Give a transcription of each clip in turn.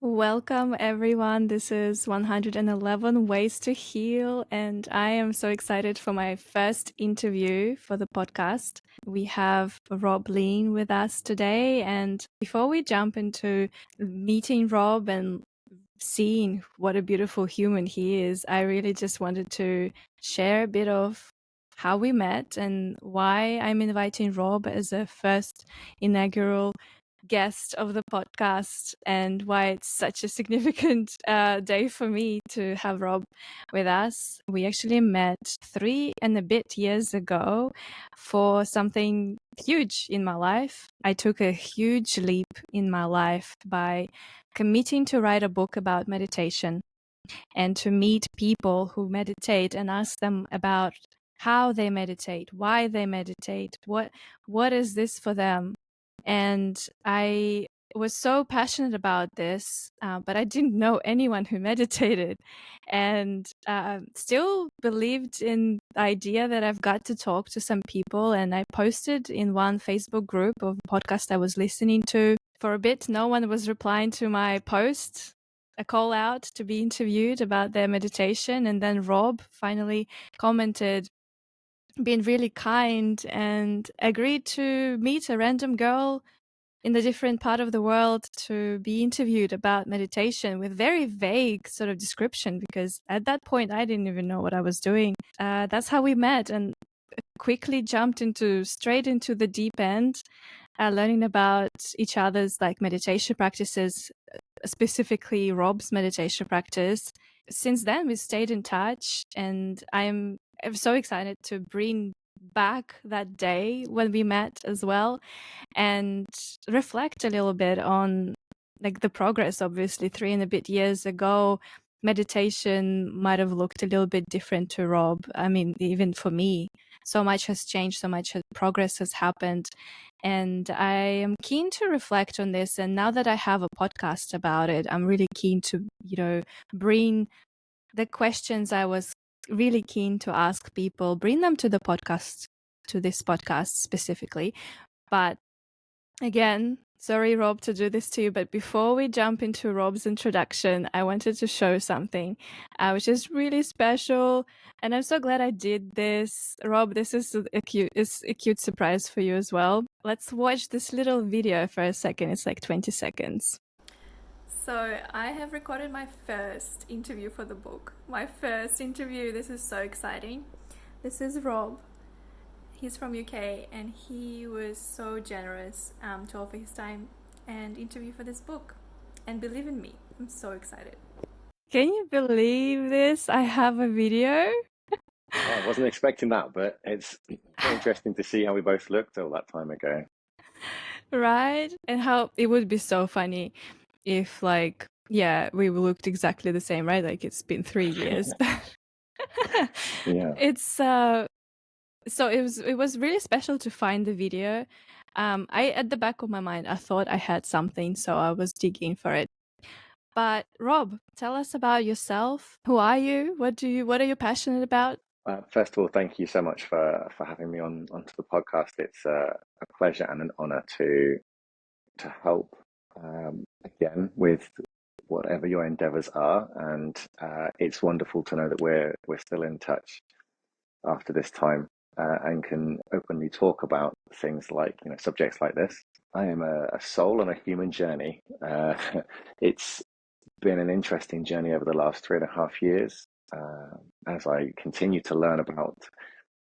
Welcome, everyone. This is 111 Ways to Heal, and I am so excited for my first interview for the podcast. We have Rob Lean with us today, and before we jump into meeting Rob and seeing what a beautiful human he is, I really just wanted to share a bit of how we met and why I'm inviting Rob as a first inaugural guest of the podcast and why it's such a significant day for me to have Rob with us. We actually met 3 and a bit years ago for something huge in my life. I took a huge leap in my life by committing to write a book about meditation and to meet people who meditate and ask them about how they meditate, why they meditate, what is this for them. And I was so passionate about this, but I didn't know anyone who meditated, and still believed in the idea that I've got to talk to some people. And I posted in one Facebook group of podcast I was listening to. For a bit, no one was replying to my post, a call out to be interviewed about their meditation. And then Rob finally commented, being really kind, and agreed to meet a random girl in a different part of the world to be interviewed about meditation with very vague sort of description, because at that point I didn't even know what I was doing. That's how we met, and quickly jumped straight into the deep end, learning about each other's meditation practices, specifically Rob's meditation practice. Since then, we stayed in touch, and I'm so excited to bring back that day when we met as well, and reflect a little bit on the progress. Obviously, 3 and a bit years ago, meditation might have looked a little bit different to Rob. I mean, even for me, so much has changed, so much progress has happened. And I am keen to reflect on this. And now that I have a podcast about it, I'm really keen to, bring the questions I was really keen to ask people, bring them to the podcast, to this podcast specifically. But again, sorry, Rob, to do this to you, but before we jump into Rob's introduction, I wanted to show something, which is really special, and I'm so glad I did this. Rob, this is a cute surprise for you as well. Let's watch this little video for a second. It's like 20 seconds. So I have recorded my first interview for the book. My first interview. This is so exciting. This is Rob. He's from UK, and he was so generous to offer his time and interview for this book. And believe in me, I'm so excited. Can you believe this? I have a video. Oh, I wasn't expecting that, but it's very interesting to see how we both looked all that time ago. Right? And how it would be so funny if we looked exactly the same, right? Like it's been 3 years. Yeah. It's so it was really special to find the video. I at the back of my mind, I thought I had something, so I was digging for it. But Rob, tell us about yourself. Who are you? What are you passionate about? First of all, thank you so much for having me onto the podcast. It's a pleasure and an honor to help again with whatever your endeavors are, and it's wonderful to know that we're still in touch after this time and can openly talk about things like subjects like this. I am a soul on a human journey. It's been an interesting journey over the last 3.5 years as I continue to learn about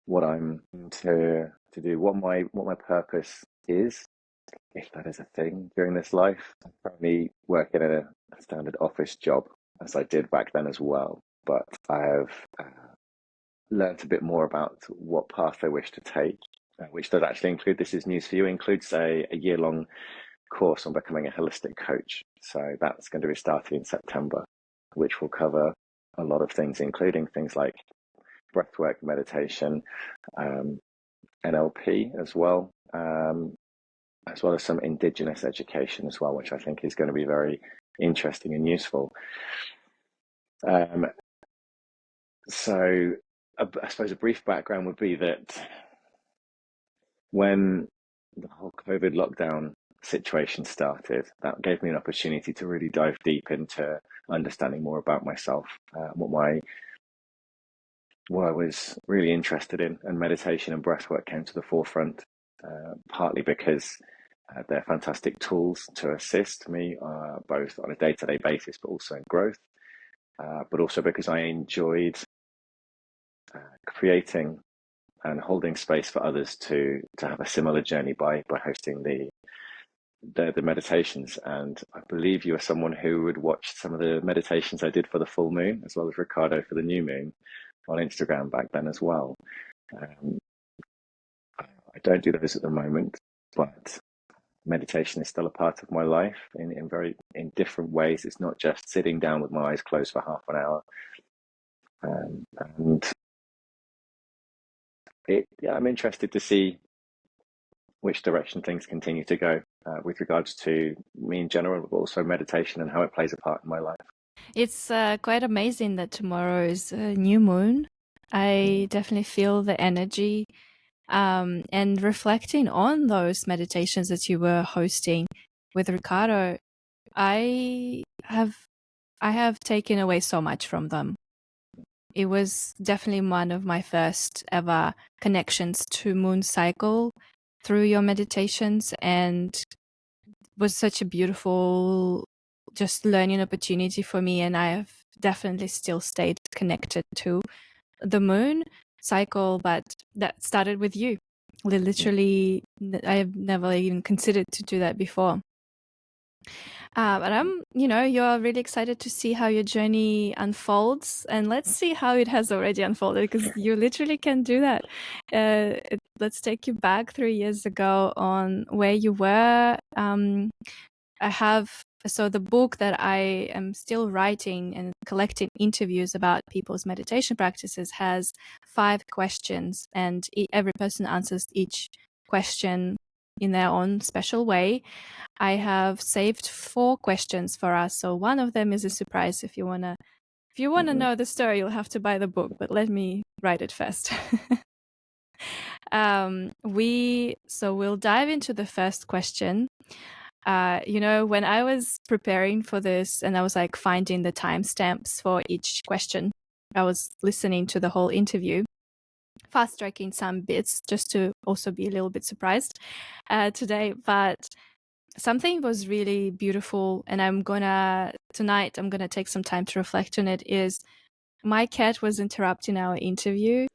what I'm to do, what my purpose is, if that is a thing during this life. I currently work in a standard office job, as I did back then as well, but I have learned a bit more about what path I wish to take, which does actually include, this is news for you, includes a year-long course on becoming a holistic coach. So that's going to be starting in September, which will cover a lot of things, including things like breathwork, meditation, NLP as well as some indigenous education as well, which I think is going to be very interesting and useful. So I suppose a brief background would be that when the whole COVID lockdown situation started, that gave me an opportunity to really dive deep into understanding more about myself, what I was really interested in, and meditation and breathwork came to the forefront, partly because they're fantastic tools to assist me both on a day-to-day basis, but also in growth, but also because I enjoyed creating and holding space for others to have a similar journey by hosting the meditations. And I believe you are someone who would watch some of the meditations I did for the full moon, as well as Ricardo for the new moon, on Instagram back then as well. I don't do those at the moment, but meditation is still a part of my life in different ways. It's not just sitting down with my eyes closed for half an hour. And I'm interested to see which direction things continue to go with regards to me in general, but also meditation and how it plays a part in my life. It's quite amazing that tomorrow is a new moon. I definitely feel the energy. And reflecting on those meditations that you were hosting with Ricardo, I have taken away so much from them. It was definitely one of my first ever connections to moon cycle through your meditations, and was such a beautiful just learning opportunity for me. And I have definitely still stayed connected to the moon cycle, but that started with you. Literally, I have never even considered to do that before. But you're really excited to see how your journey unfolds, and let's see how it has already unfolded, because you literally can do that. Let's take you back 3 years ago on where you were. So the book that I am still writing and collecting interviews about people's meditation practices has 5 questions, and every person answers each question in their own special way. I have saved 4 questions for us. So one of them is a surprise. If you wanna know the story, you'll have to buy the book, but let me write it first. We'll dive into the first question. When I was preparing for this and I was like finding the timestamps for each question, I was listening to the whole interview, fast tracking some bits just to also be a little bit surprised today. But something was really beautiful, and tonight I'm gonna take some time to reflect on it. Is my cat was interrupting our interview,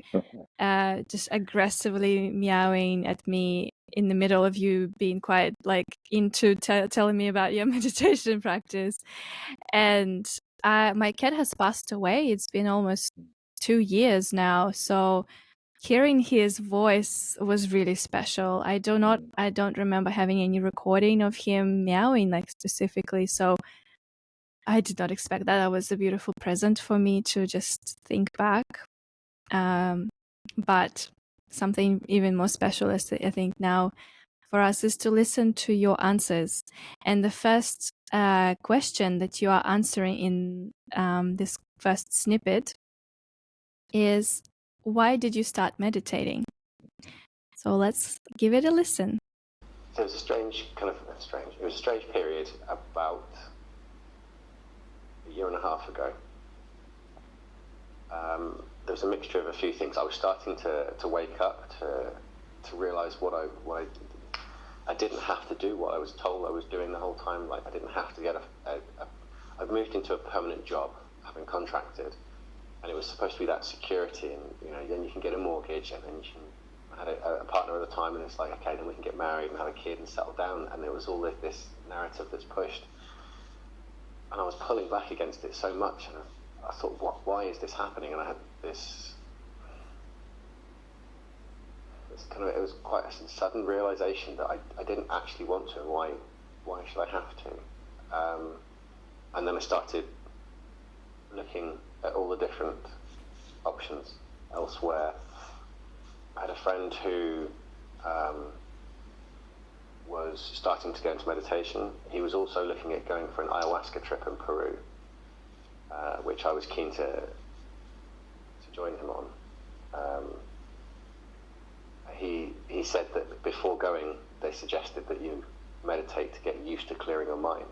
just aggressively meowing at me in the middle of you being quite like into telling me about your meditation practice. And my cat has passed away. It's been almost 2 years now. So hearing his voice was really special. I don't remember having any recording of him meowing like specifically. So I did not expect that. That was a beautiful present for me to just think back. But something even more special, I think now for us, is to listen to your answers. And the first question that you are answering in this first snippet is, why did you start meditating? So let's give it a listen. So it was a strange period about a year and a half ago. There was a mixture of a few things. I was starting to wake up, to realise what I didn't have to do what I was told I was doing the whole time. Like, I didn't have to get I've moved into a permanent job, having contracted, and it was supposed to be that security, and then you can get a mortgage, and then you can. I had a partner at the time, and it's like, okay, then we can get married and have a kid and settle down, and there was all this narrative that's pushed, and I was pulling back against it so much, and I thought, why is this happening? And I had this kind of, it was quite a sudden realization that I didn't actually want to. Why should I have to? And then I started looking at all the different options elsewhere. I had a friend who was starting to go into meditation. He was also looking at going for an ayahuasca trip in Peru, which I was keen to join him on. He said that before going, they suggested that you meditate to get used to clearing your mind.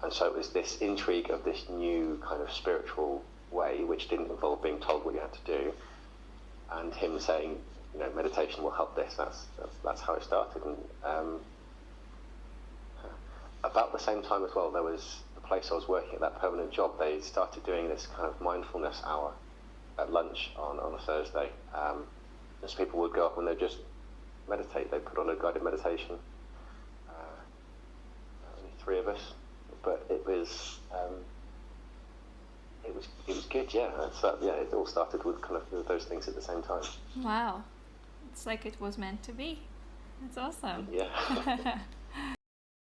And so it was this intrigue of this new kind of spiritual way, which didn't involve being told what you had to do, and him saying, meditation will help this. That's how it started. And about the same time as well, there was the place I was working at, that permanent job. They started doing this kind of mindfulness hour at lunch on a Thursday. As people would go up and they'd just meditate. They put on a guided meditation. Only 3 of us. But it was good, yeah. It all started with kind of those things at the same time. Wow, it's like it was meant to be. That's awesome. Yeah.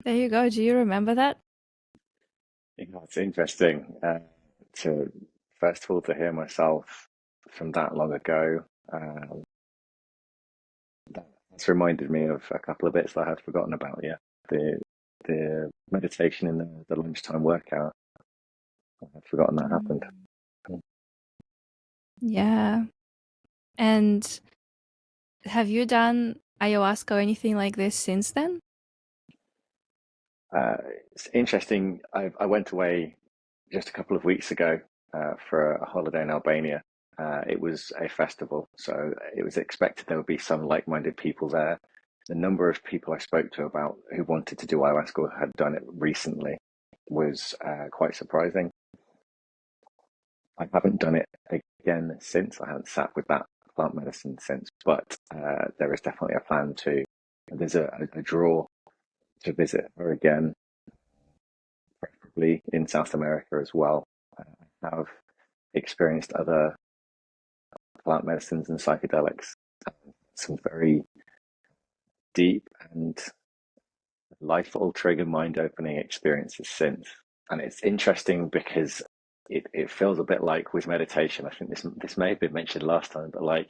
There you go. Do you remember that? It's interesting to first of all to hear myself from that long ago. That's reminded me of a couple of bits that I had forgotten about. Yeah, the meditation in the lunchtime workout. I had forgotten that happened. Yeah. And have you done ayahuasca or anything like this since then? It's interesting. I went away just a couple of weeks ago for a holiday in Albania. It was a festival, so it was expected there would be some like-minded people there. The number of people I spoke to about who wanted to do ayahuasca or had done it recently was quite surprising. I haven't done it again since. I haven't sat with that plant medicine since, but there is definitely a plan to. There's a draw to visit her again, preferably in South America as well. I have experienced other plant medicines and psychedelics, some very deep and life-altering and mind-opening experiences since. And it's interesting because it feels a bit like with meditation. I think this may have been mentioned last time, but like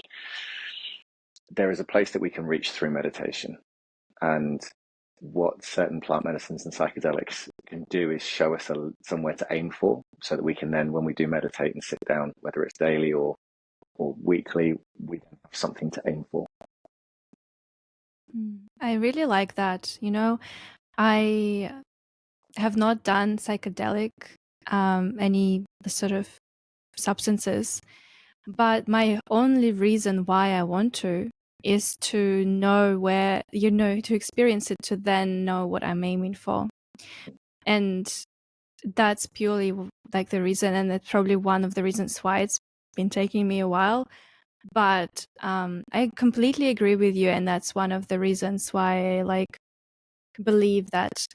there is a place that we can reach through meditation. And what certain plant medicines and psychedelics can do is show us somewhere to aim for, so that we can then, when we do meditate and sit down, whether it's daily or weekly, we have something to aim for. I really like that. I have not done psychedelic, any sort of substances, but my only reason why I want to is to know where, to experience it, to then know what I'm aiming for. And that's purely like the reason, and that's probably one of the reasons why it's been taking me a while. But I completely agree with you, and that's one of the reasons why I believe that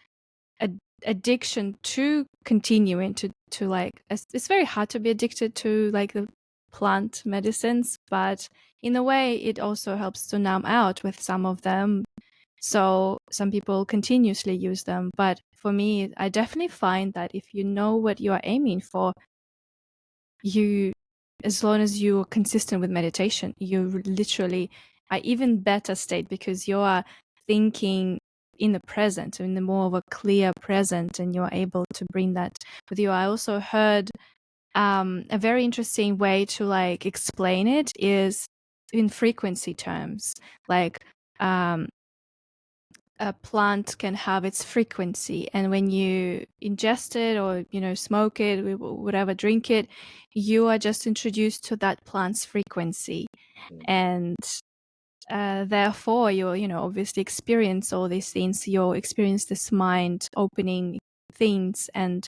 addiction to continuing to it's very hard to be addicted to the plant medicines, but in a way it also helps to numb out with some of them. So some people continuously use them, but for me, I definitely find that if you know what you are aiming for, as long as you're consistent with meditation, you literally are even better state, because you are thinking in the present, in the more of a clear present, and you're able to bring that with you. I also heard a very interesting way to explain it is in frequency terms. A plant can have its frequency, and when you ingest it or smoke it, whatever, drink it, you are just introduced to that plant's frequency, and therefore you obviously experience all these things. You experience this mind opening things, and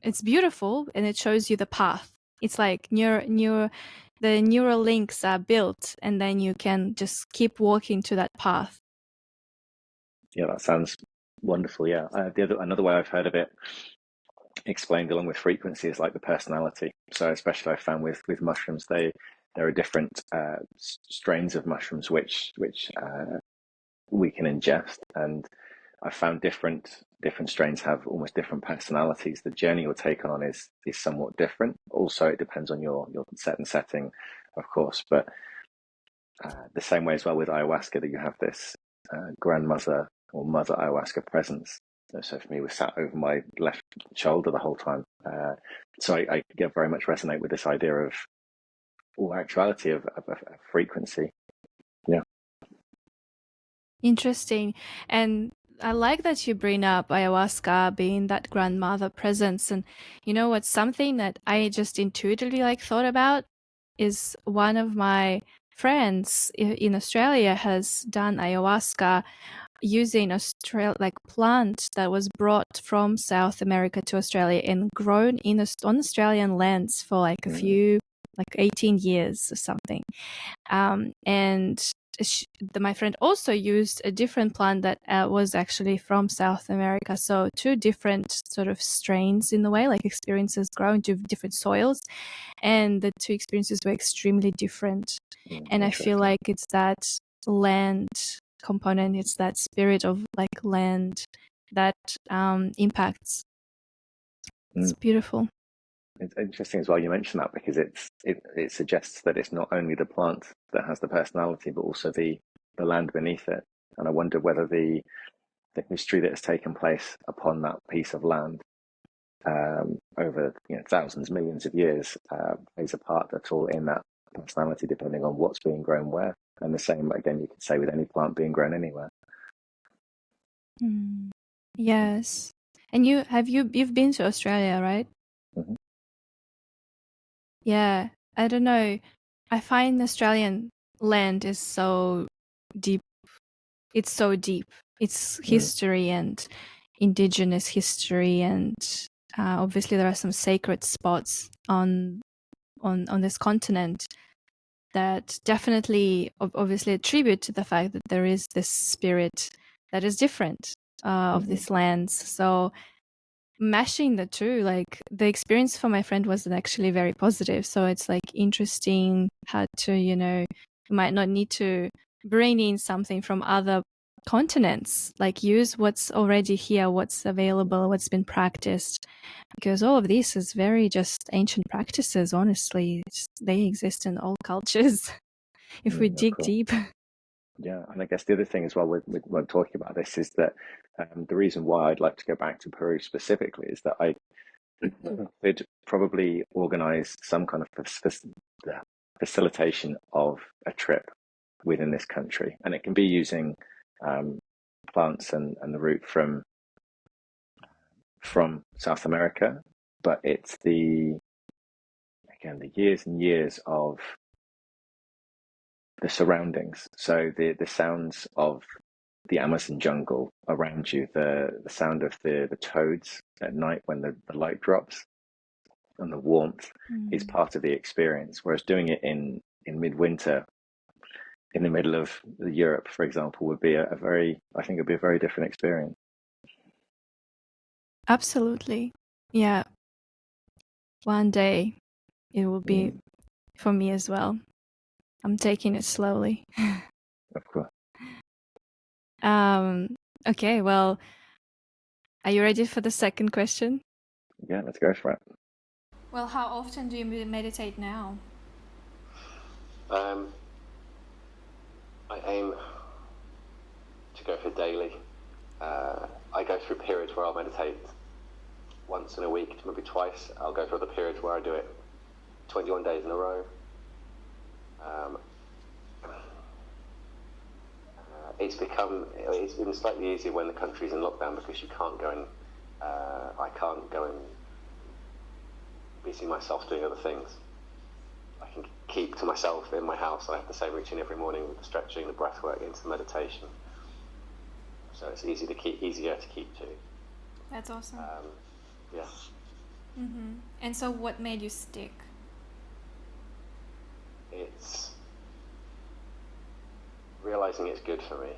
it's beautiful, and it shows you the path. It's like the neural links are built, and then you can just keep walking to that path. Yeah, that sounds wonderful. Yeah, another way I've heard of it explained along with frequency is like the personality. So especially I found with mushrooms, there are different strains of mushrooms which we can ingest, and I found different strains have almost different personalities. The journey you're taken on is somewhat different. Also, it depends on your set and setting, of course, but the same way as well with ayahuasca, that you have this grandmother or mother ayahuasca presence. So for me, it was sat over my left shoulder the whole time. So I very much resonate with this idea of actuality of frequency. Yeah. Interesting. And I like that you bring up ayahuasca being that grandmother presence. And you know what's something that I just intuitively like thought about is one of my friends in Australia has done ayahuasca using like plant that was brought from South America to Australia and grown on Australian lands for like a few, like 18 years or something. And my friend also used a different plant that was actually from South America. So two different sort of strains in the way, like experiences grow into different soils. And the two experiences were extremely different. And I feel like it's that land component, it's that spirit of like land that impacts. It's beautiful. It's interesting as well you mentioned that, because it suggests that it's not only the plant that has the personality, but also the land beneath it. And I wonder whether the history that has taken place upon that piece of land over thousands, millions of years plays a part at all in that personality, depending on what's being grown where. And the same, again, you could say with any plant being grown anywhere. Yes. And you've been to Australia, right? Mm-hmm. Yeah, I don't know. I find Australian land is so deep. It's so deep. It's history and indigenous history, and obviously there are some sacred spots on this continent that definitely obviously attribute to the fact that there is this spirit that is different of these lands. So mashing the two, like the experience for my friend was actually very positive. So it's like interesting how to, you might not need to bring in something from other continents, like use what's already here, what's available, what's been practiced, because all of this is very just ancient practices. Honestly, they exist in all cultures if we dig deep. Yeah, and I guess the other thing as well when talking about this is that the reason why I'd like to go back to Peru specifically is that I would probably organize some kind of facilitation of a trip within this country, and it can be using plants and the root from South America, but it's the years and years of the surroundings. So the sounds of the Amazon jungle around you, the sound of the toads at night when the light drops, and the warmth is part of the experience. Whereas doing it in midwinter in the middle of Europe, for example, would be a very different experience. Absolutely. Yeah. One day it will be for me as well. I'm taking it slowly. Of course. Okay, well, are you ready for the second question? Yeah, let's go for it. Well, how often do you meditate now? I aim to go for daily. I go through periods where I'll meditate once in a week, maybe twice. I'll go through other periods where I do it 21 days in a row. It's been slightly easier when the country's in lockdown, because you can't go and I can't go and busy myself doing other things. I can keep to myself in my house. I have the same routine every morning with the stretching, the breath work into the meditation. So it's easier to keep to. That's awesome. Yeah. And so what made you stick? It's realizing it's good for me.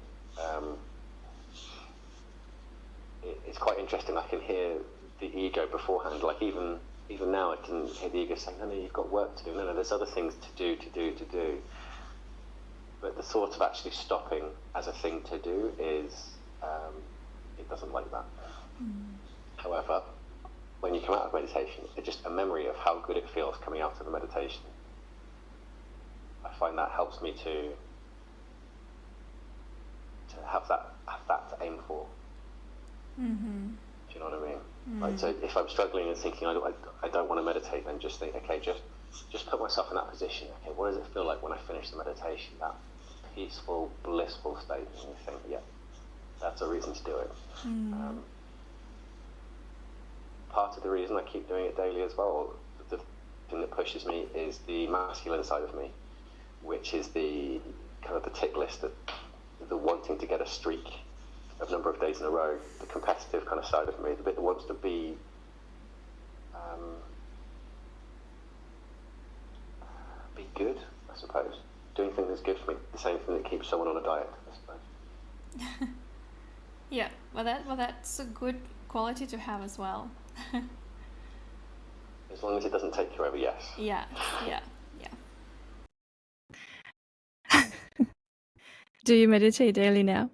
It's quite interesting. I can hear the ego beforehand. Like even now, I can hear the ego saying, "No, you've got work to do. No, there's other things to do." But the thought of actually stopping as a thing to do is, it doesn't like that. However, when you come out of meditation, it's just a memory of how good it feels coming out of the meditation. I find that helps me to have that to aim for. Do you know what I mean? Like, so if I'm struggling and thinking I don't want to meditate, then just think, okay, just put myself in that position. Okay, what does it feel like when I finish the meditation? That peaceful, blissful state, and you think, yeah, that's a reason to do it. Part of the reason I keep doing it daily as well, the thing that pushes me is the masculine side of me, which is the kind of the tick list, the wanting to get a streak of number of days in a row, the competitive kind of side of me, the bit that wants to be good, I suppose. Doing things that's good for me, the same thing that keeps someone on a diet, I suppose. Yeah, well that's a good quality to have as well. As long as it doesn't take you over, yes. Yeah. Do you meditate daily now?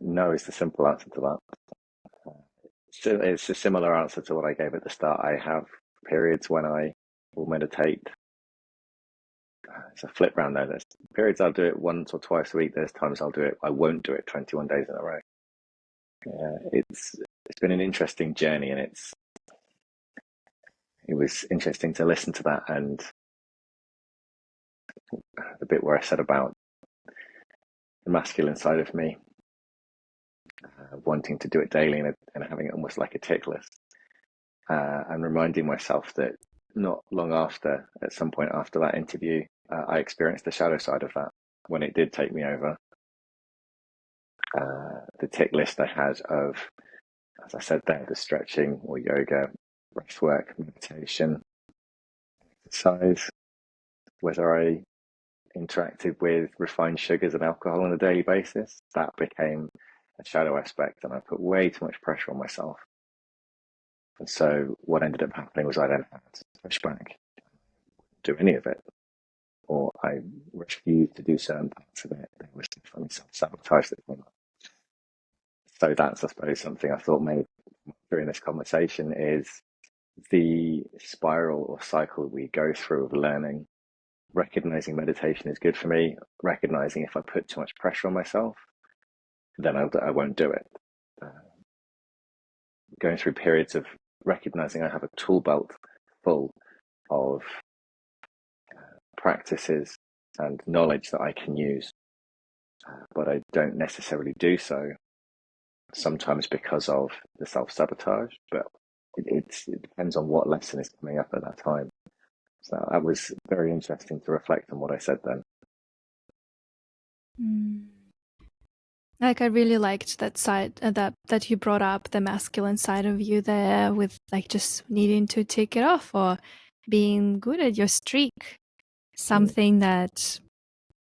No is the simple answer to that. So it's a similar answer to what I gave at the start. I have periods when I will meditate. It's a flip round there. There's periods I'll do it once or twice a week. There's times I won't do it 21 days in a row. It's been an interesting journey, and it was interesting to listen to that, and the bit where I said about the masculine side of me, wanting to do it daily and having it almost like a tick list, and reminding myself that not long after, at some point after that interview, I experienced the shadow side of that when it did take me over. The tick list I had of, as I said there, the stretching or yoga, breath work, meditation, exercise, whether I interacted with refined sugars and alcohol on a daily basis, that became a shadow aspect, and I put way too much pressure on myself. And so what ended up happening was I then had to push back, do any of it, or I refused to do certain parts of it. There was definitely self-sabotage that came up. So that's, I suppose, something I thought made during this conversation is the spiral or cycle we go through of learning, recognizing meditation is good for me, recognizing if I put too much pressure on myself, then I won't do it. Going through periods of recognizing I have a tool belt full of practices and knowledge that I can use, but I don't necessarily do so, sometimes because of the self-sabotage, but it depends on what lesson is coming up at that time. So that was very interesting to reflect on what I said then. Like I really liked that side that you brought up, the masculine side of you there, with like just needing to take it off or being good at your streak. Something that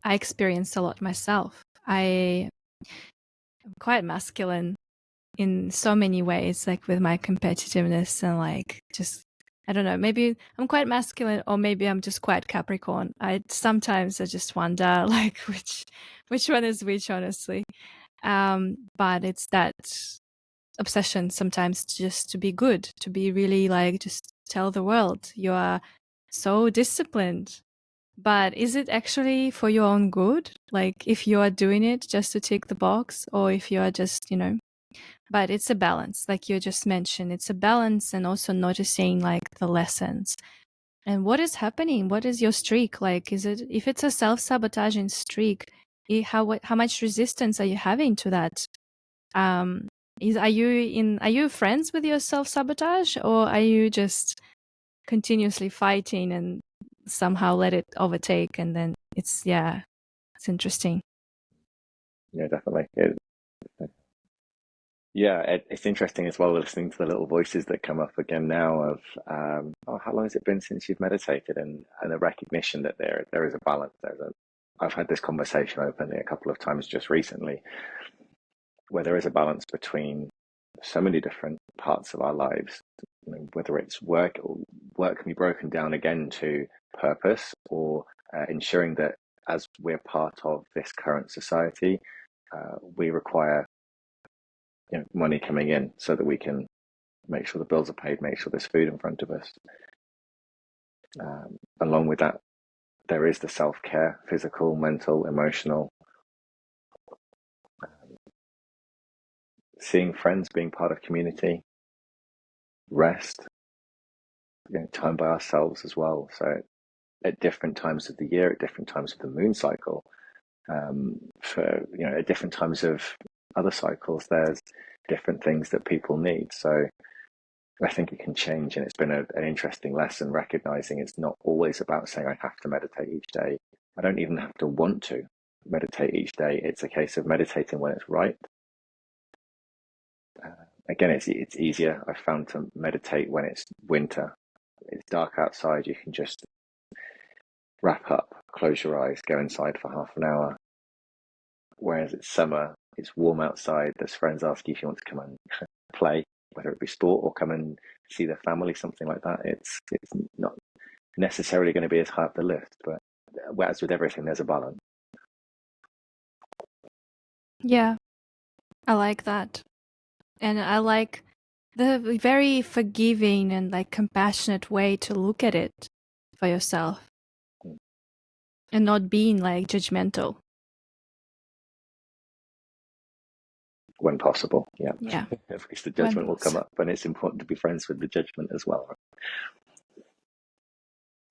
I experienced a lot myself. I am quite masculine in so many ways, like with my competitiveness and like just, I don't know, maybe I'm quite masculine or maybe I'm just quite Capricorn. Sometimes I just wonder like which one is which, honestly. But it's that obsession sometimes just to be good, to be really like just tell the world you are so disciplined. But is it actually for your own good? Like if you are doing it just to tick the box, or if you are just, but it's a balance, like you just mentioned. It's a balance, and also noticing like the lessons. And what is happening? What is your streak? Like, if it's a self-sabotaging streak, how much resistance are you having to that? Are you friends with your self-sabotage, or are you just continuously fighting and somehow let it overtake? And then it's interesting. Yeah, definitely. It's interesting as well, listening to the little voices that come up again now of, how long has it been since you've meditated, and the recognition that there is a balance. I've had this conversation openly a couple of times just recently, where there is a balance between so many different parts of our lives, whether it's work can be broken down again to purpose, or ensuring that as we're part of this current society, we require money coming in so that we can make sure the bills are paid, make sure there's food in front of us. Along with that, there is the self-care, physical, mental, emotional. Seeing friends, being part of community, rest, time by ourselves as well. So at different times of the year, at different times of the moon cycle, for at different times of other cycles, there's different things that people need. So I think it can change, and it's been an interesting lesson recognizing it's not always about saying I have to meditate each day. I don't even have to want to meditate each day. It's a case of meditating when it's right. Again, it's easier, I found, to meditate when it's winter. It's dark outside. You can just wrap up, close your eyes, go inside for half an hour. Whereas it's summer, it's warm outside. There's friends asking if you want to come and play, whether it be sport or come and see the family, something like that. It's not necessarily going to be as high up the list, but as with everything, there's a balance. Yeah, I like that. And I like the very forgiving and like compassionate way to look at it for yourself and not being like judgmental. When possible, yeah. Yeah. Because the judgment will come up, and it's important to be friends with the judgment as well.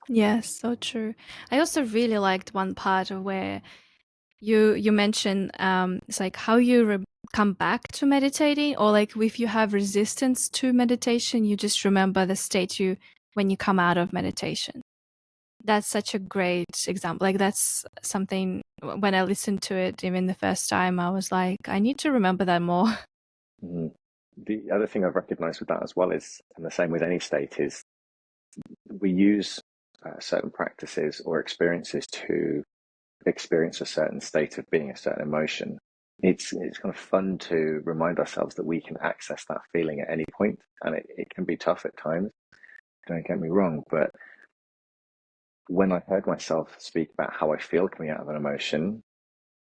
Yes, so true. I also really liked one part of where you mentioned it's like how you come back to meditating, or like if you have resistance to meditation, you just remember the state when you come out of meditation. That's such a great example. Like that's something, when I listened to it even the first time, I was like, I need to remember that more. Mm-hmm. The other thing I've recognized with that as well is, and the same with any state, is we use certain practices or experiences to experience a certain state of being, a certain emotion. It's kind of fun to remind ourselves that we can access that feeling at any point, and it can be tough at times, don't get me wrong, but when I heard myself speak about how I feel coming out of an emotion,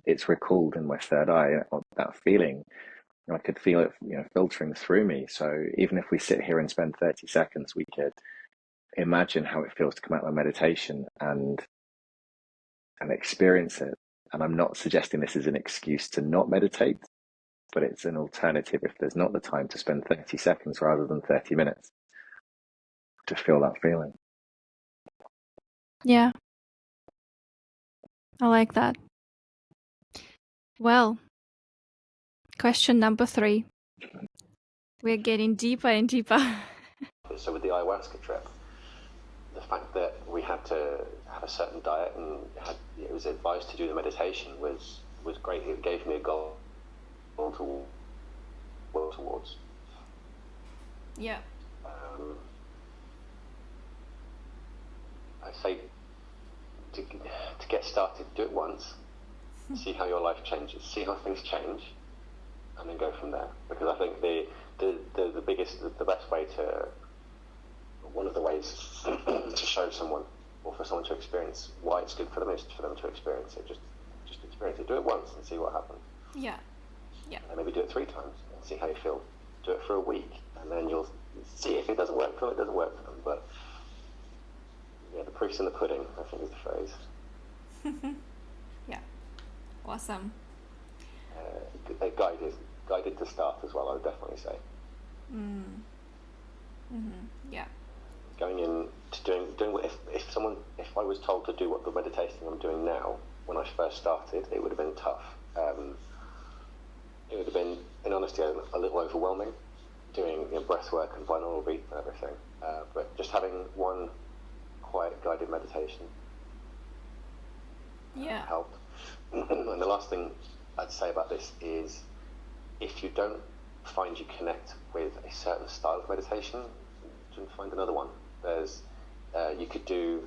it's recalled in my third eye, that feeling. I could feel it, filtering through me. So even if we sit here and spend 30 seconds, we could imagine how it feels to come out of a meditation and experience it. And I'm not suggesting this is an excuse to not meditate, but it's an alternative if there's not the time to spend 30 seconds rather than 30 minutes to feel that feeling. Yeah. I like that. Well, question number 3. We're getting deeper and deeper. So with the ayahuasca trip, the fact that we had to have a certain diet and it was advised to do the meditation was great. It gave me a goal to work towards. Yeah. I say to get started, do it once, see how your life changes, see how things change, and then go from there. Because I think the best way to, one of the ways to show someone or for someone to experience why it's good for them is for them to experience it. Just experience it. Do it once and see what happens. Yeah. Yeah. And maybe do it 3 times and see how you feel. Do it for a week, and then you'll see if it doesn't work for them. It doesn't work for them, but yeah, the proof's in the pudding, I think is the phrase. Yeah. Awesome. Guided to start as well, I would definitely say. Yeah. Going in to doing if I was told to do what the meditation I'm doing now when I first started, it would have been tough. It would have been, in honesty, a little overwhelming, doing breath work and binaural beat and everything. But just having one quiet guided meditation helped. And the last thing I'd say about this is, if you don't find you connect with a certain style of meditation, then find another one. You could do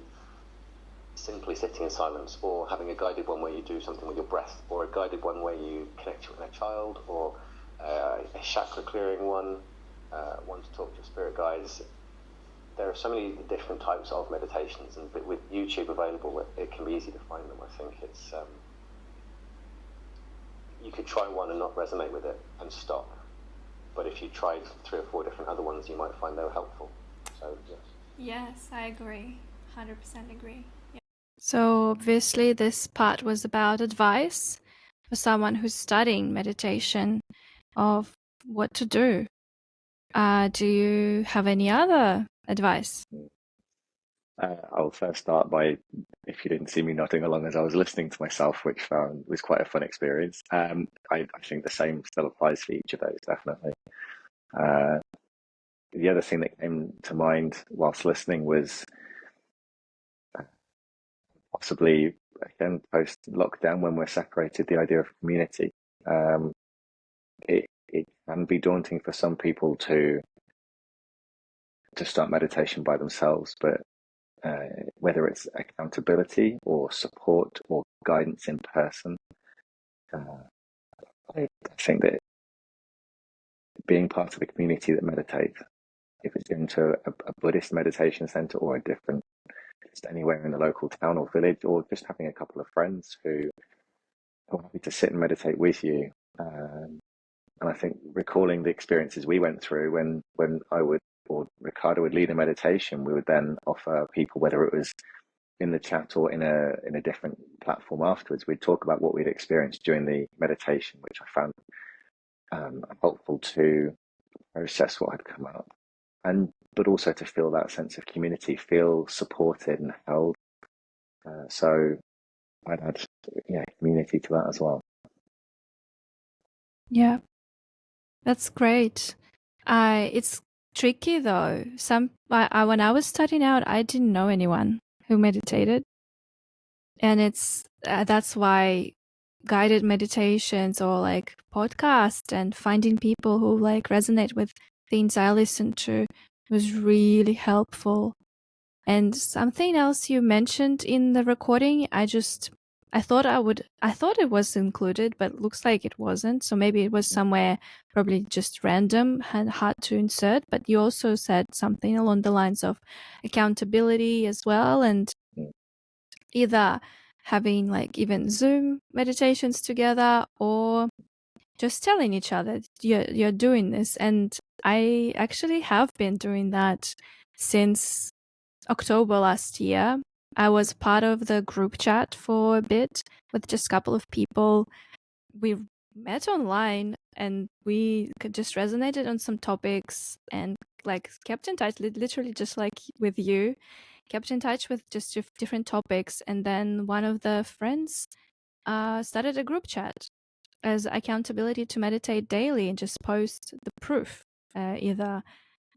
simply sitting in silence, or having a guided one where you do something with your breath, or a guided one where you connect to your inner child, or a chakra clearing one to talk to your spirit guides. There are so many different types of meditations, and with YouTube available, it can be easy to find them. I think it's you could try one and not resonate with it and stop, but if you tried 3 or 4 different other ones, you might find they were helpful. So yes, I agree. 100% agree. Yeah. So obviously this part was about advice for someone who's studying meditation of what to do. Do you have any other advice? I'll first start by, if you didn't see me nodding along as I was listening to myself, which was quite a fun experience. I think the same still applies for each of those, definitely. Uh, the other thing that came to mind whilst listening was possibly, again, post lockdown when we're separated, the idea of community. Um, it can be daunting for some people to start meditation by themselves, but whether it's accountability or support or guidance in person, uh, I think that being part of a community that meditates, if it's into a Buddhist meditation center or a different, just anywhere in the local town or village, or just having a couple of friends who are happy to sit and meditate with you. And I think recalling the experiences we went through when I would, or Ricardo would lead a meditation, we would then offer people, whether it was in the chat or in a different platform afterwards, we'd talk about what we'd experienced during the meditation, which I found helpful to process what had come up, and but also to feel that sense of community, feel supported and held. So I'd add, community to that as well. Yeah, that's great. It's tricky though. When I was starting out, I didn't know anyone who meditated, and that's why guided meditations or like podcast and finding people who like resonate with things I listen to was really helpful. And something else you mentioned in the recording, I thought it was included, but looks like it wasn't. So maybe it was somewhere probably just random and hard to insert. But you also said something along the lines of accountability as well, and either having like even Zoom meditations together or just telling each other you're doing this. And I actually have been doing that since October last year. I was part of the group chat for a bit with just a couple of people. We met online and we just resonated on some topics and like kept in touch, literally just like with you, kept in touch with just different topics. And then one of the friends started a group chat as accountability to meditate daily and just post the proof, either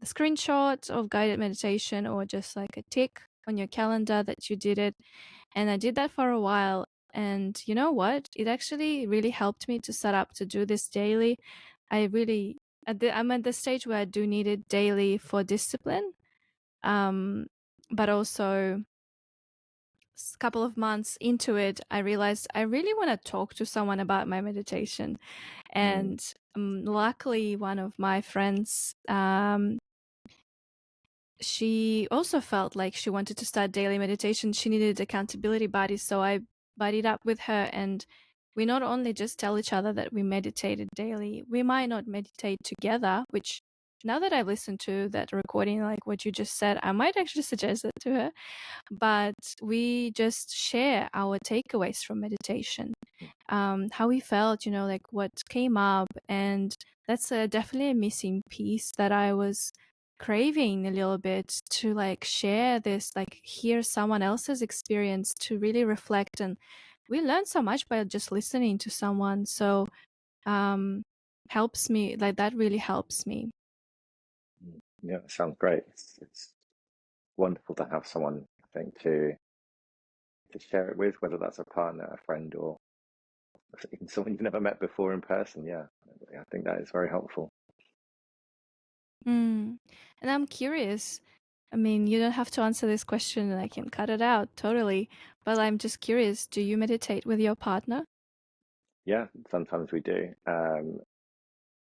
a screenshot of guided meditation or just like a tick on your calendar that you did it. And I did that for a while. And you know what? It actually really helped me to set up to do this daily. I'm at the stage where I do need it daily for discipline. But also a couple of months into it, I realized I really want to talk to someone about my meditation. And luckily, one of my friends, she also felt like she wanted to start daily meditation. She needed accountability buddies, so I buddied up with her, and we not only just tell each other that we meditated daily, we might not meditate together, which now that I've listened to that recording, like what you just said, I might actually suggest that to her. But we just share our takeaways from meditation, how we felt, like what came up. And that's definitely a missing piece that I was craving a little bit, to like share this, like hear someone else's experience, to really reflect. And we learn so much by just listening to someone. So helps me, like that really helps me. Yeah, it sounds great. It's wonderful to have someone, I think, to share it with, whether that's a partner, a friend, or even someone you've never met before in person. Yeah, I think that is very helpful. And I'm curious, I mean, you don't have to answer this question and I can cut it out totally, but I'm just curious, do you meditate with your partner? Yeah, sometimes we do.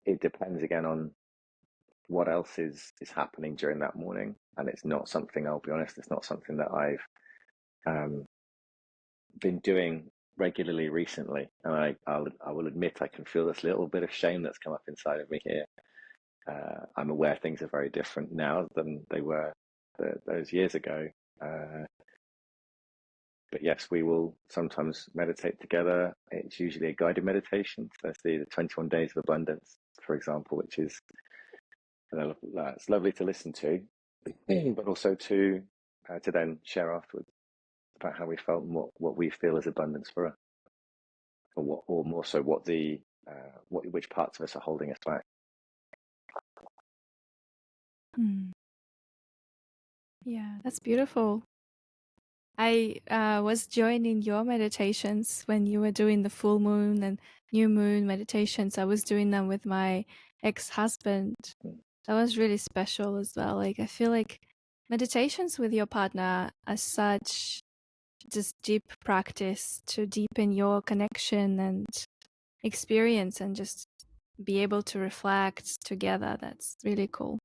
It depends again on what else is happening during that morning, and it's not something, I'll be honest, it's not something that I've been doing regularly recently, and I will admit I can feel this little bit of shame that's come up inside of me here. I'm aware things are very different now than they were those years ago. But yes, we will sometimes meditate together. It's usually a guided meditation. So there's the 21 Days of Abundance, for example, which is, that's lovely to listen to, but also to to then share afterwards about how we felt and what we feel is abundance for us, or more so which parts of us are holding us back. Yeah, that's beautiful. I was joining your meditations when you were doing the full moon and new moon meditations. I was doing them with my ex-husband. That was really special as well. Like, I feel like meditations with your partner are such just deep practice to deepen your connection and experience and just be able to reflect together. That's really cool.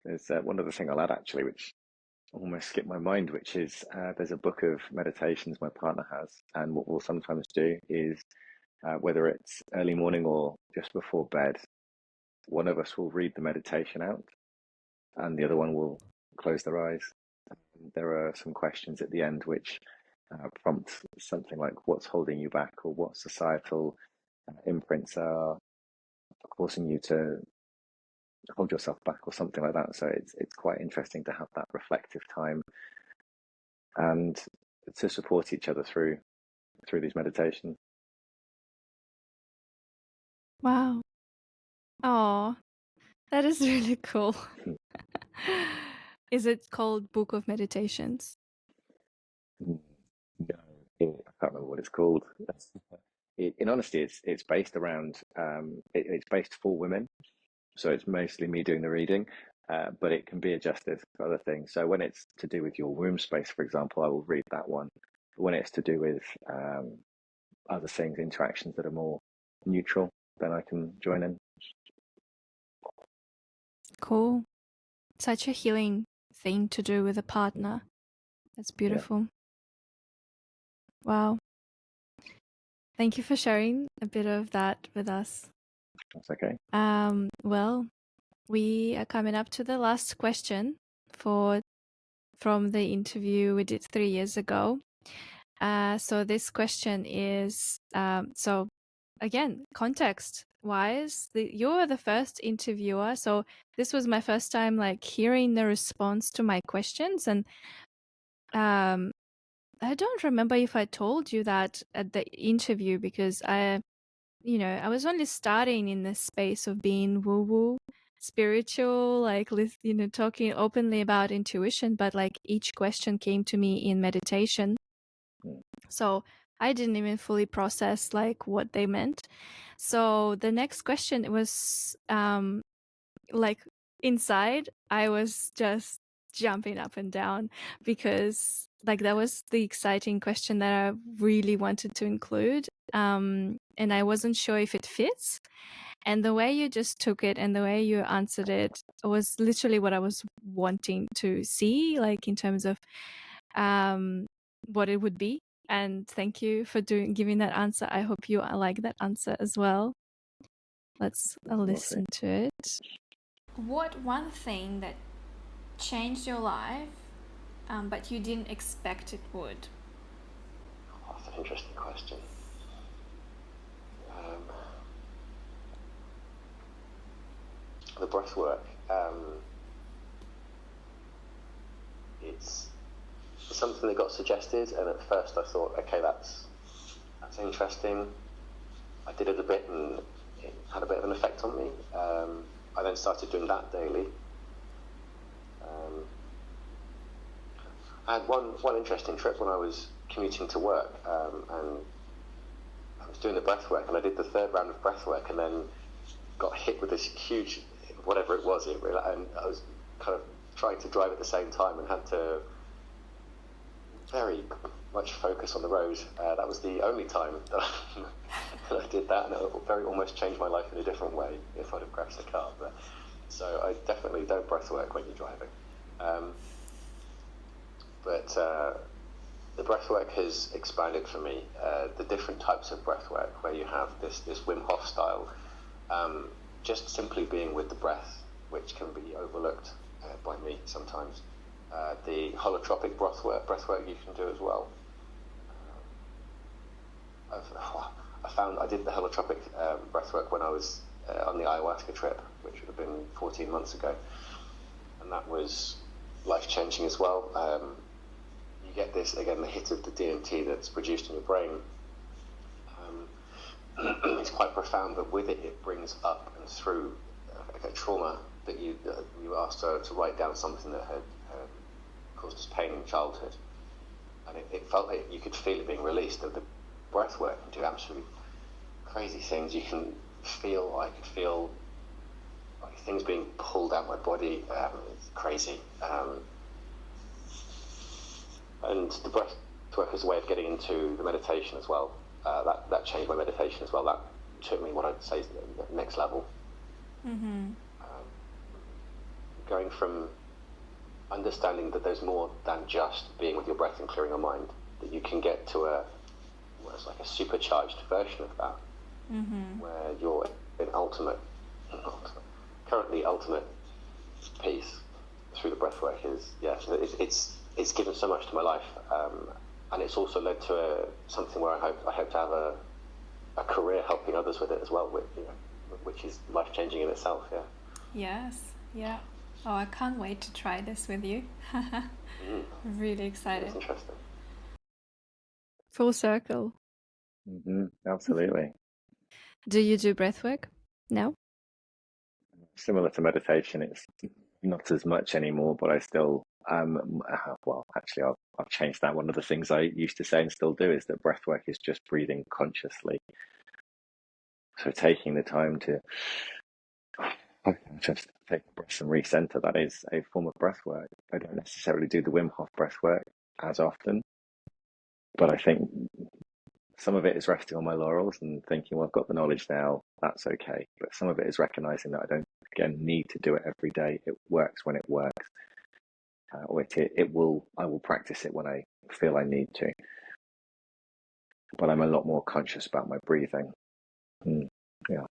There's one other thing I'll add actually, which almost skipped my mind, which is there's a book of meditations my partner has, and what we'll sometimes do is whether it's early morning or just before bed, one of us will read the meditation out and the other one will close their eyes. There are some questions at the end which prompt something like what's holding you back, or what societal imprints are causing you to hold yourself back, or something like that. So it's quite interesting to have that reflective time and to support each other through these meditations. Wow. Oh, that is really cool. Is it called Book of Meditations? No, I can't remember what it's called. In honesty, it's based around it's based for women, so it's mostly me doing the reading, but it can be adjusted for other things. So when it's to do with your womb space, for example, I will read that one. But when it's to do with other things, interactions that are more neutral, then I can join in. Cool. Such a healing thing to do with a partner. That's beautiful. Wow. Thank you for sharing a bit of that with us. That's okay. Well, we are coming up to the last question from the interview we did 3 years ago. So this question is, so again, context wise, you were the first interviewer. So this was my first time like hearing the response to my questions. And I don't remember if I told you that at the interview, because I was only starting in the space of being woo-woo, spiritual, like, talking openly about intuition, but like each question came to me in meditation. So I didn't even fully process like what they meant. So the next question was like inside, I was just jumping up and down because like that was the exciting question that I really wanted to include. And I wasn't sure if it fits. And the way you just took it and the way you answered it was literally what I was wanting to see, like in terms of what it would be. And thank you for giving that answer. I hope you like that answer as well. Let's listen to it. What one thing that changed your life, but you didn't expect it would? Oh, that's an interesting question. The breath work. It's something that got suggested, and at first I thought, okay, that's interesting. I did it a bit, and it had a bit of an effect on me. I then started doing that daily. I had one interesting trip when I was commuting to work, and I was doing the breath work, and I did the third round of breath work, and then got hit with this huge, whatever it was, and I was kind of trying to drive at the same time and had to very much focus on the road. That was the only time that I did that, and it very almost changed my life in a different way if I'd have crashed the car. So I definitely don't breath work when you're driving. But the breath work has expanded for me. The different types of breath work, where you have this Wim Hof style, just simply being with the breath, which can be overlooked by me sometimes. The holotropic breath work you can do as well. I did the holotropic breath work when I was on the ayahuasca trip, which would have been 14 months ago, and that was life-changing as well. You get this, again, the hit of the DMT that's produced in your brain. It's quite profound, but with it, it brings up and through a trauma that you were asked to write down something that had caused us pain in childhood. And it felt like you could feel it being released. The breath work can do absolutely crazy things. You can feel, I could feel like things being pulled out my body. It's crazy. And the breath work is a way of getting into the meditation as well. That changed my meditation as well. That took me what I'd say is the next level. Mm-hmm. Going from understanding that there's more than just being with your breath and clearing your mind, that you can get to it's like a supercharged version of that, where you're in currently ultimate peace through the breath work. It's given so much to my life, and it's also led to something where I hope to have a career helping others with it as well, which is life changing in itself. Yeah. Yes. Yeah. Oh, I can't wait to try this with you. Really excited. It's interesting. Full circle. Absolutely. Do you do breathwork now? Similar to meditation, it's not as much anymore, but I still, well, actually, I've changed that. One of the things I used to say and still do is that breath work is just breathing consciously. So taking the time to just take a breath and recenter, that is a form of breath work. I don't necessarily do the Wim Hof breath work as often, but I think some of it is resting on my laurels and thinking, well, I've got the knowledge now, that's okay. But some of it is recognizing that I don't, again, need to do it every day. It works when it works. Or I will practice it when I feel I need to. But I'm a lot more conscious about my breathing. Yeah.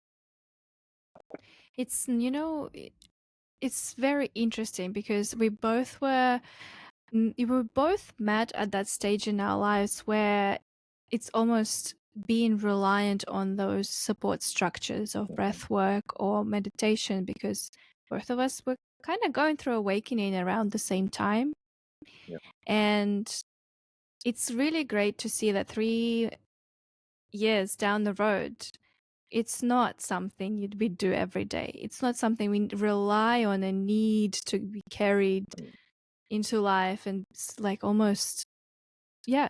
It's, it's very interesting because we were both met at that stage in our lives where it's almost being reliant on those support structures of breath work or meditation, because both of us were kind of going through awakening around the same time. Yeah. And it's really great to see that 3 years down the road, it's not something we do every day. It's not something we rely on and need to be carried into life and like almost,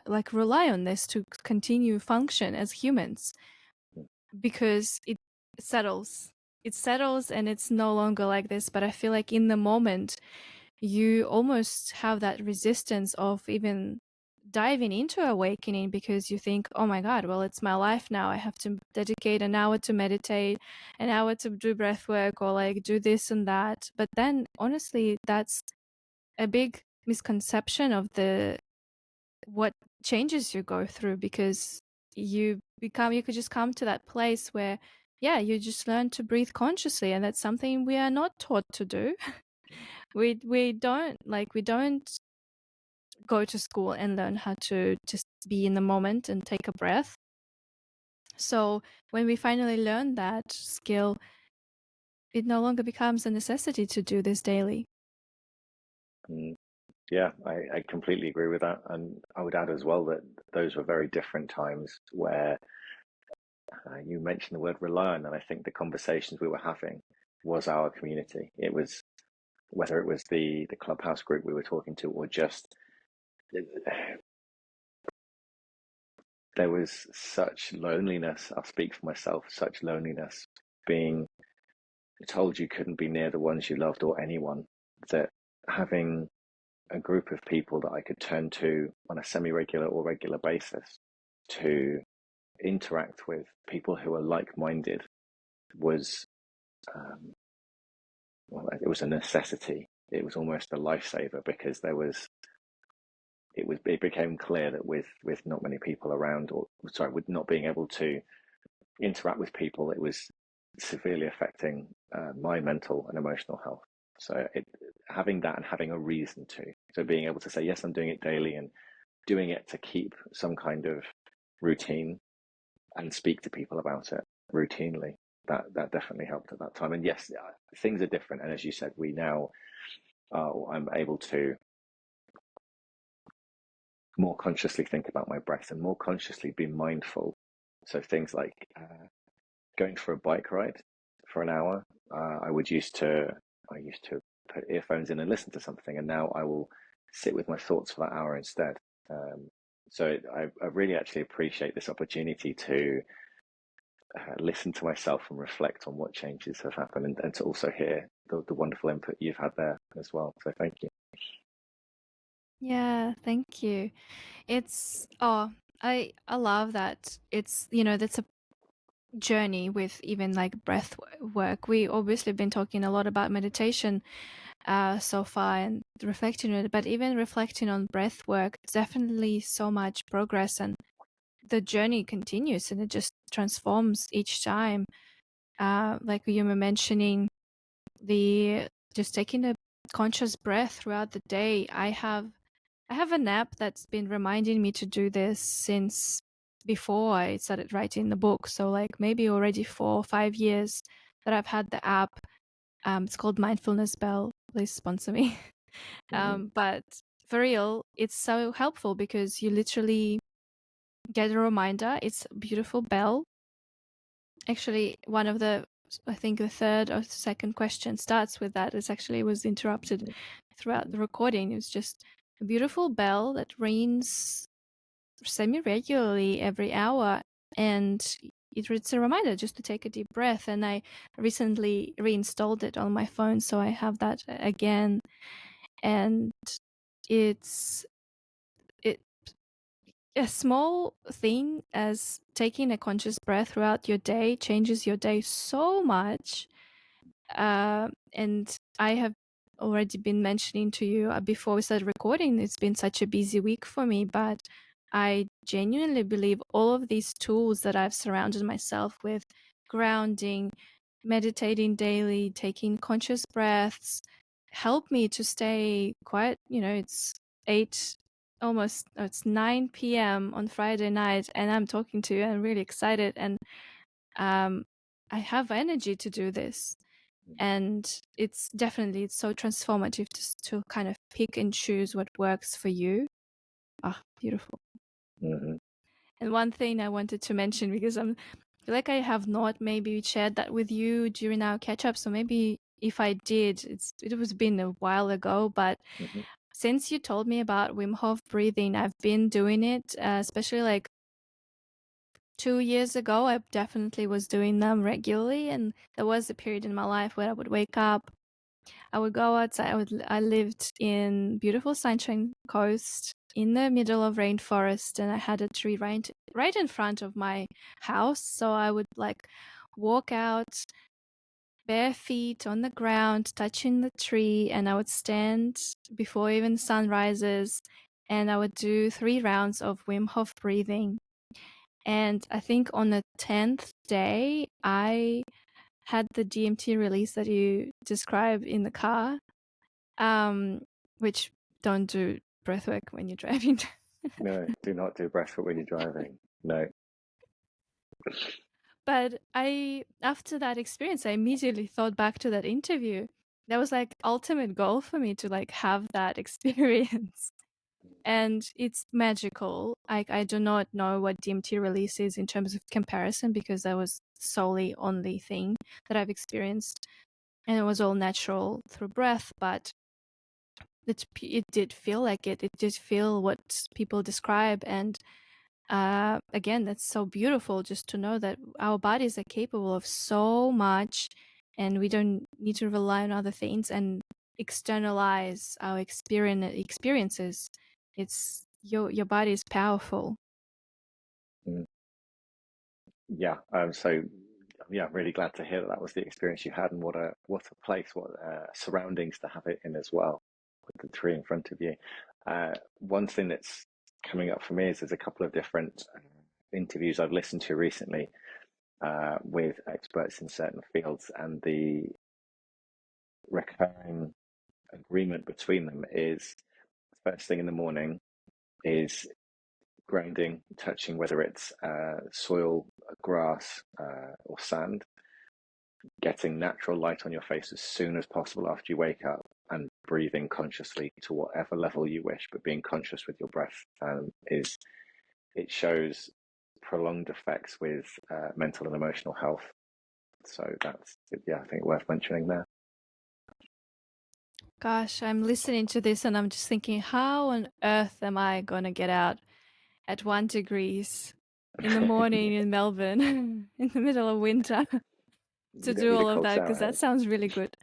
like rely on this to continue function as humans, because it settles. It settles and it's no longer like this. But I feel like in the moment, you almost have that resistance of even diving into awakening, because you think, oh my God, well, it's my life now. I have to dedicate an hour to meditate, an hour to do breath work, or like do this and that. But then honestly, that's a big misconception of what changes you go through, because you could just come to that place where, you just learn to breathe consciously. And that's something we are not taught to do. we don't go to school and learn how to just be in the moment and take a breath. So when we finally learn that skill, it no longer becomes a necessity to do this daily. Yeah, I completely agree with that. And I would add as well that those were very different times where you mentioned the word rely on, and I think the conversations we were having was our community. It was, whether it was the Clubhouse group we were talking to, or just there was such loneliness. I'll speak for myself, such loneliness being told you couldn't be near the ones you loved or anyone, that having a group of people that I could turn to on a semi-regular or regular basis to interact with, people who are like-minded, was it was a necessity. It was almost a lifesaver, because it became clear that with not many people around, with not being able to interact with people, it was severely affecting my mental and emotional health. So having that and having a reason to, so being able to say, yes, I'm doing it daily, and doing it to keep some kind of routine and speak to people about it routinely, that definitely helped at that time. And yes, things are different. And as you said, we now I'm able to more consciously think about my breath and more consciously be mindful. So things like going for a bike ride for an hour. I used to put earphones in and listen to something, and now I will sit with my thoughts for that hour instead. I really actually appreciate this opportunity to listen to myself and reflect on what changes have happened, and to also hear the wonderful input you've had there as well. So thank you. Yeah, thank you. I love that. That's a journey with even like work. We obviously been talking a lot about meditation so far and reflecting on it, but even reflecting on breath work, definitely so much progress, and the journey continues and it just transforms each time. Like you were mentioning, the just taking a conscious breath throughout the day. I have an app that's been reminding me to do this since before I started writing the book. So like maybe already 4 or 5 years that I've had the app. It's called Mindfulness Bell. Please sponsor me. But for real, it's so helpful because you literally get a reminder. It's a beautiful bell. Actually, I think the third or second question starts with that. It was interrupted throughout the recording. It was just a beautiful bell that rings semi-regularly every hour, and it's a reminder just to take a deep breath. And I recently reinstalled it on my phone, so I have that again. And it's it a small thing as taking a conscious breath throughout your day changes your day so much. And I have already been mentioning to you before we started recording, it's been such a busy week for me, but I genuinely believe all of these tools that I've surrounded myself with, grounding, meditating daily, taking conscious breaths, help me to stay quiet. It's 9 p.m. on Friday night, and I'm talking to you. I'm really excited, and I have energy to do this. And it's so transformative to kind of pick and choose what works for you. Beautiful. Mm-hmm. And one thing I wanted to mention, because I feel like I have not maybe shared that with you during our catch up. So maybe if I did, it was been a while ago, but since you told me about Wim Hof breathing, I've been doing it, especially like 2 years ago. I definitely was doing them regularly, and there was a period in my life where I would wake up, I would go outside. I lived in beautiful Sunshine Coast in the middle of rainforest, and I had a tree right in front of my house. So I would like walk out bare feet on the ground, touching the tree, and I would stand before even the sun rises, and I would do 3 rounds of Wim Hof breathing. And I think on the 10th day, I had the DMT release that you described in the car, which don't do breathwork when you're driving. No, do not do breathwork when you're driving. No. But after that experience, I immediately thought back to that interview. That was like ultimate goal for me to like have that experience. And it's magical. I do not know what DMT release is in terms of comparison, because that was solely only thing that I've experienced, and it was all natural through breath. But it did feel like it. It did feel what people describe, and again, that's so beautiful just to know that our bodies are capable of so much, and we don't need to rely on other things and externalize our experiences. It's your body is powerful. Yeah. I'm really glad to hear that was the experience you had, and what a place, what surroundings to have it in as well, with the tree in front of you. One thing that's coming up for me is there's a couple of different interviews I've listened to recently with experts in certain fields, and the recurring agreement between them is first thing in the morning is grounding, touching, whether it's soil, grass, or sand, getting natural light on your face as soon as possible after you wake up, and breathing consciously to whatever level you wish, but being conscious with your breath it shows prolonged effects with mental and emotional health. So that's, yeah, I think worth mentioning there. Gosh, I'm listening to this and I'm just thinking, how on earth am I gonna get out at 1 degrees in the morning in Melbourne in the middle of winter to You don't do need a all of cold that? Because shower. that sounds really good.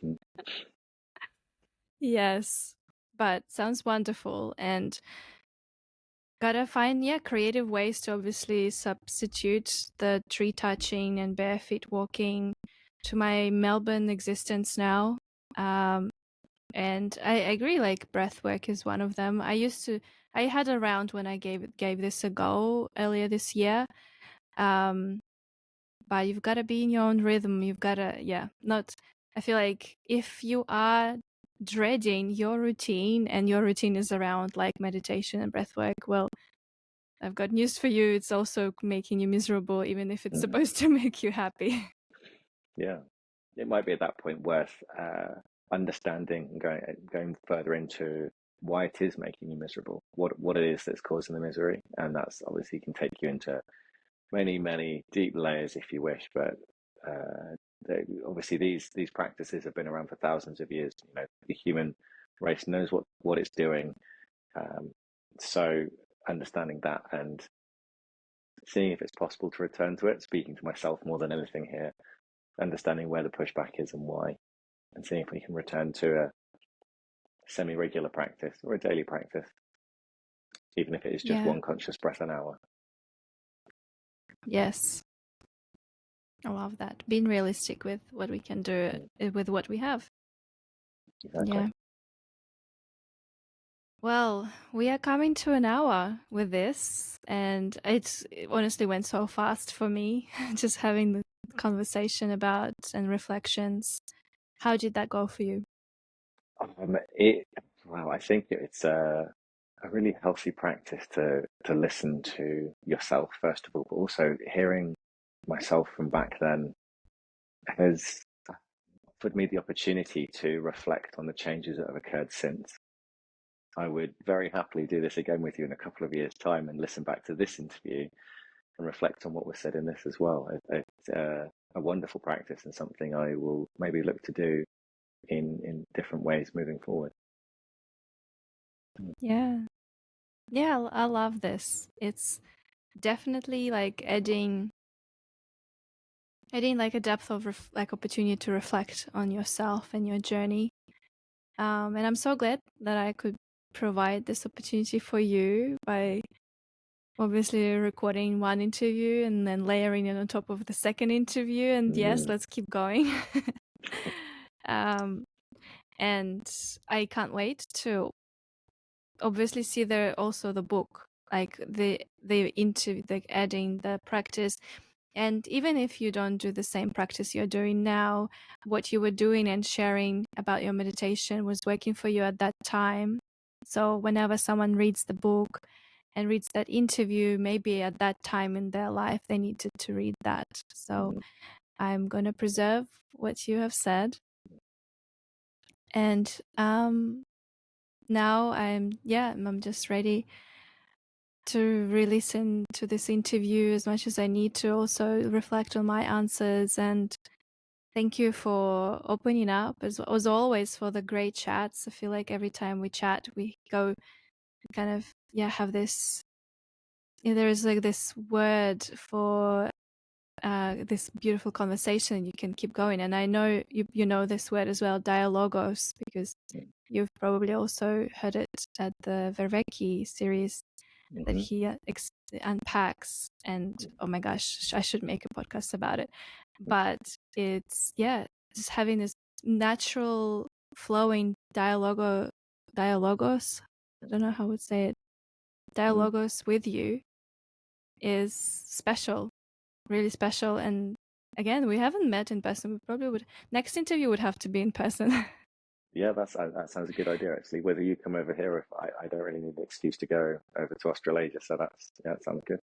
Mm. Yes, but sounds wonderful. And gotta find, yeah, creative ways to obviously substitute the tree touching and bare feet walking to my Melbourne existence now. And I agree, like breath work is one of them. I had a round when I gave this a go earlier this year. But you've got to be in your own rhythm. You've got to, yeah, not, I feel like if you are dreading your routine and your routine is around like meditation and breath work, well, I've got news for you. It's also making you miserable, even if it's supposed to make you happy. Yeah, it might be at that point worth understanding and going further into why it is making you miserable, what it is that's causing the misery, and that's obviously can take you into many deep layers if you wish. But obviously these practices have been around for thousands of years. You know, the human race knows what it's doing. So understanding that and seeing if it's possible to return to it, speaking to myself more than anything here, understanding where the pushback is and why, and seeing if we can return to a semi-regular practice or a daily practice, even if it is just Yeah. one conscious breath an hour. Yes. I love that. Being realistic with what we can do with what we have. Exactly. Yeah. Well, we are coming to an hour with this, and it honestly went so fast for me, just having the conversation about and reflections. How did that go for you? Wow, I think it's a really healthy practice to listen to yourself first of all, but also hearing myself from back then has offered me the opportunity to reflect on the changes that have occurred since. I would very happily do this again with you in a couple of years' time and listen back to this interview and reflect on what was said in this as well. It's a wonderful practice and something I will maybe look to do in different ways moving forward. Yeah. Yeah, I love this. It's definitely like adding like a depth of like opportunity to reflect on yourself and your journey. And I'm so glad that I could provide this opportunity for you by obviously recording one interview and then layering it on top of the second interview. And yes, let's keep going. And I can't wait to obviously see there also the book, like the interview, like adding the practice. And even if you don't do the same practice you're doing now, what you were doing and sharing about your meditation was working for you at that time. So whenever someone reads the book and reads that interview, maybe at that time in their life, they needed to read that. So I'm going to preserve what you have said. And now I'm just ready to re-listen to this interview as much as I need to, also reflect on my answers. And thank you for opening up as always for the great chats. I feel like every time we chat, we go kind of have this. There is like this word for this beautiful conversation. You can keep going, and I know you know this word as well, dialogos, because you've probably also heard it at the Vervecchi series that he unpacks. And oh my gosh, I should make a podcast about it. But it's just having this natural flowing dialogos. I don't know how I would say it. Dialogos with you is special, really special. And again, we haven't met in person. We probably would. Next interview would have to be in person. Yeah, that sounds a good idea actually. Whether you come over here, if I don't really need an excuse to go over to Australasia, so that sounds good.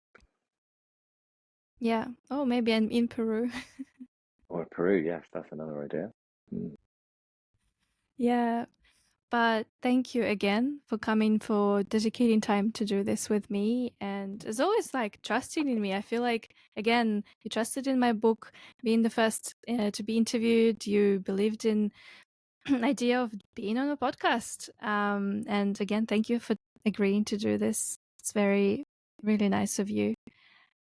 Yeah. Oh, maybe I'm in Peru. Or Peru, yes, that's another idea. Yeah. But thank you again for coming, for dedicating time to do this with me. And as always, like trusting in me. I feel like, again, you trusted in my book, being the first to be interviewed. You believed in idea of being on a podcast. And again, thank you for agreeing to do this. It's really nice of you.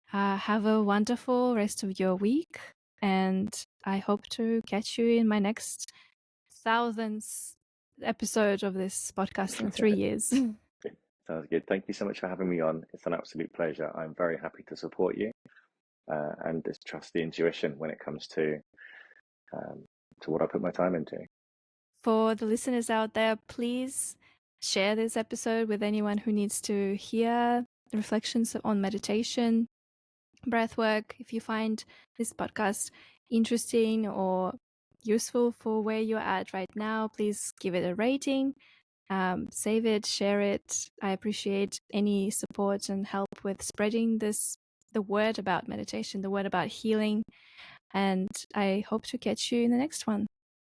Have a wonderful rest of your week. And I hope to catch you in my next 1000th episode of this podcast in 3 years. Sounds good. Thank you so much for having me on. It's an absolute pleasure. I'm very happy to support you and just trust the intuition when it comes to what I put my time into. For the listeners out there, please share this episode with anyone who needs to hear reflections on meditation, breathwork. If you find this podcast interesting or useful for where you're at right now, please give it a rating, save it, share it. I appreciate any support and help with spreading the word about meditation, the word about healing. And I hope to catch you in the next one.